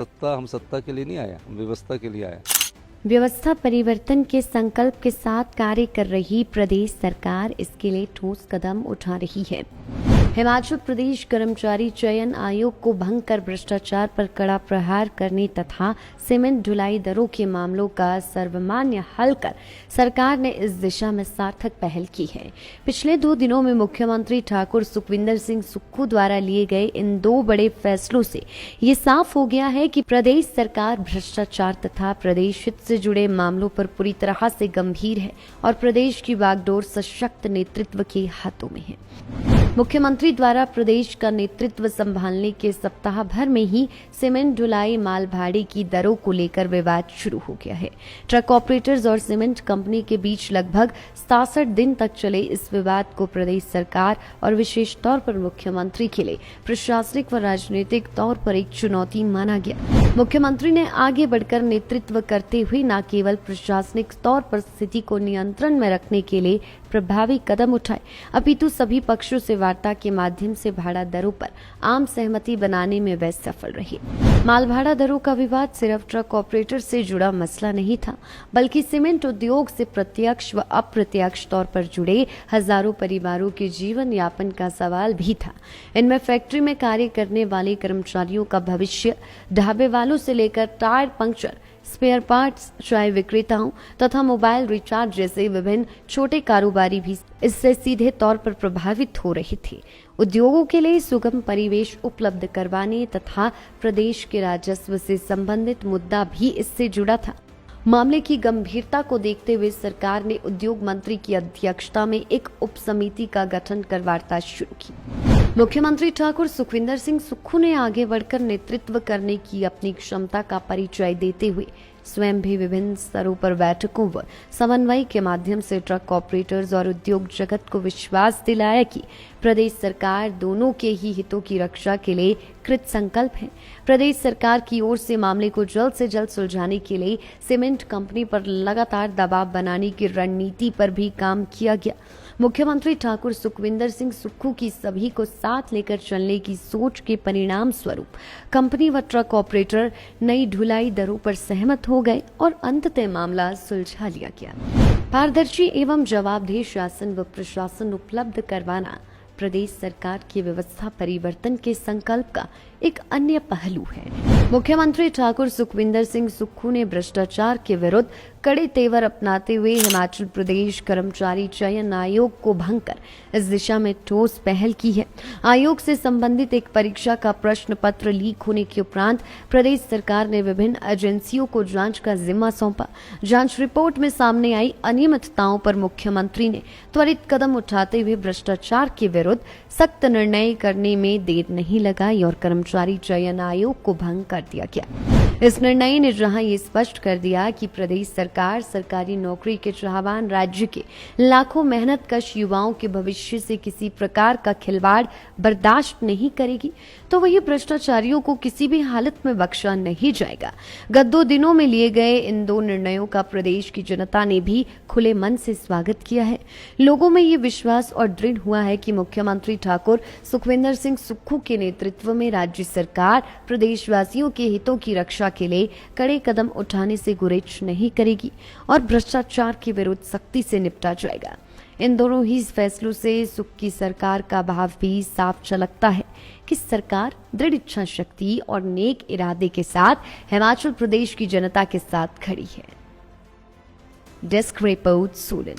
सत्ता हम सत्ता के लिए नहीं आया, हम व्यवस्था के लिए आया। व्यवस्था परिवर्तन के संकल्प के साथ कार्य कर रही प्रदेश सरकार इसके लिए ठोस कदम उठा रही है। हिमाचल प्रदेश कर्मचारी चयन आयोग को भंग कर भ्रष्टाचार पर कड़ा प्रहार करने तथा सीमेंट ढुलाई दरों के मामलों का सर्वमान्य हल कर सरकार ने इस दिशा में सार्थक पहल की है। पिछले 2 दिनों में मुख्यमंत्री ठाकुर सुखविंदर सिंह सुक्खू द्वारा लिए गए इन 2 बड़े फैसलों से ये साफ हो गया है कि प्रदेश सरकार भ्रष्टाचार तथा प्रदेश हित से जुड़े मामलों पर पूरी तरह से गंभीर है और प्रदेश की बागडोर सशक्त नेतृत्व के हाथों में है। मुख्यमंत्री द्वारा प्रदेश का नेतृत्व संभालने के सप्ताह भर में ही सीमेंट ढुलाई माल भाड़े की दरों को लेकर विवाद शुरू हो गया है। ट्रक ऑपरेटर्स और सीमेंट कंपनी के बीच लगभग 67 दिन तक चले इस विवाद को प्रदेश सरकार और विशेष तौर पर मुख्यमंत्री के लिए प्रशासनिक व राजनीतिक तौर पर एक चुनौती माना गया। मुख्यमंत्री ने आगे बढ़कर नेतृत्व करते हुए न केवल प्रशासनिक तौर पर स्थिति को नियंत्रण में रखने के लिए प्रभावी कदम उठाए, अपितु सभी पक्षों से वार्ता के माध्यम से भाड़ा दरों पर आम सहमति बनाने में वे सफल रहे। माल भाड़ा दरों का विवाद सिर्फ ट्रक ऑपरेटर से जुड़ा मसला नहीं था, बल्कि सीमेंट उद्योग से प्रत्यक्ष व अप्रत्यक्ष तौर पर जुड़े हजारों परिवारों के जीवन यापन का सवाल भी था। इनमें फैक्ट्री में कार्य करने वाले कर्मचारियों का भविष्य, ढाबे वालों से लेकर टायर पंक्चर, स्पेयर पार्ट्स, चाय विक्रेताओं तथा मोबाइल रिचार्ज जैसे विभिन्न छोटे कारोबारी भी इससे सीधे तौर पर प्रभावित हो रहे थे। उद्योगों के लिए सुगम परिवेश उपलब्ध करवाने तथा प्रदेश के राजस्व से संबंधित मुद्दा भी इससे जुड़ा था। मामले की गंभीरता को देखते हुए सरकार ने उद्योग मंत्री की अध्यक्षता में एक उप समिति का गठन कर वार्ता शुरू की। मुख्यमंत्री ठाकुर सुखविंदर सिंह सुक्खू ने आगे बढ़कर नेतृत्व करने की अपनी क्षमता का परिचय देते हुए स्वयं भी विभिन्न स्तरों पर बैठकों व समन्वय के माध्यम से ट्रक ऑपरेटर्स और उद्योग जगत को विश्वास दिलाया कि प्रदेश सरकार दोनों के ही हितों की रक्षा के लिए कृत संकल्प है। प्रदेश सरकार की ओर से मामले को जल्द से जल्द सुलझाने के लिए सीमेंट कंपनी पर लगातार दबाव बनाने की रणनीति पर भी काम किया गया। मुख्यमंत्री ठाकुर सुखविंदर सिंह सुक्खू की सभी को साथ लेकर चलने की सोच के परिणाम स्वरूप कंपनी व ट्रक ऑपरेटर नई ढुलाई दरों पर सहमत हो गए और अंततः मामला सुलझा लिया गया। पारदर्शी एवं जवाबदेह शासन व प्रशासन उपलब्ध करवाना प्रदेश सरकार की व्यवस्था परिवर्तन के संकल्प का एक अन्य पहलू है। मुख्यमंत्री ठाकुर सुखविंदर सिंह सुक्खू ने भ्रष्टाचार के विरुद्ध कड़े तेवर अपनाते हुए हिमाचल प्रदेश कर्मचारी चयन आयोग को भंग कर इस दिशा में ठोस पहल की है। आयोग से संबंधित एक परीक्षा का प्रश्न पत्र लीक होने के उपरांत प्रदेश सरकार ने विभिन्न एजेंसियों को जांच का जिम्मा सौंपा। जांच रिपोर्ट में सामने आई अनियमितताओं पर मुख्यमंत्री ने त्वरित कदम उठाते हुए भ्रष्टाचार के विरुद्ध सख्त निर्णय करने में देर नहीं लगाई और कर्मचारी चयन आयोग को भंग कर दिया गया। इस निर्णय ने जहां ये स्पष्ट कर दिया कि प्रदेश सरकार सरकारी नौकरी के चाहवान राज्य के लाखों मेहनतकश युवाओं के भविष्य से किसी प्रकार का खिलवाड़ बर्दाश्त नहीं करेगी, तो वही भ्रष्टाचारियों को किसी भी हालत में बख्शा नहीं जाएगा। गत 2 दिनों में लिए गए इन 2 निर्णयों का प्रदेश की जनता ने भी खुले मन से स्वागत किया है। लोगों में ये विश्वास और दृढ़ हुआ है कि मुख्यमंत्री ठाकुर सुखविंदर सिंह सुक्खू के नेतृत्व में राज्य सरकार प्रदेशवासियों के हितों की रक्षा के लिए कड़े कदम उठाने से गुरेज नहीं करेगी और भ्रष्टाचार के विरुद्ध सख्ती से निपटा जाएगा। इन दोनों ही फैसलों से सुख की सरकार का भाव भी साफ झलकता है कि सरकार दृढ़ इच्छा शक्ति और नेक इरादे के साथ हिमाचल प्रदेश की जनता के साथ खड़ी है। Desk report Solan.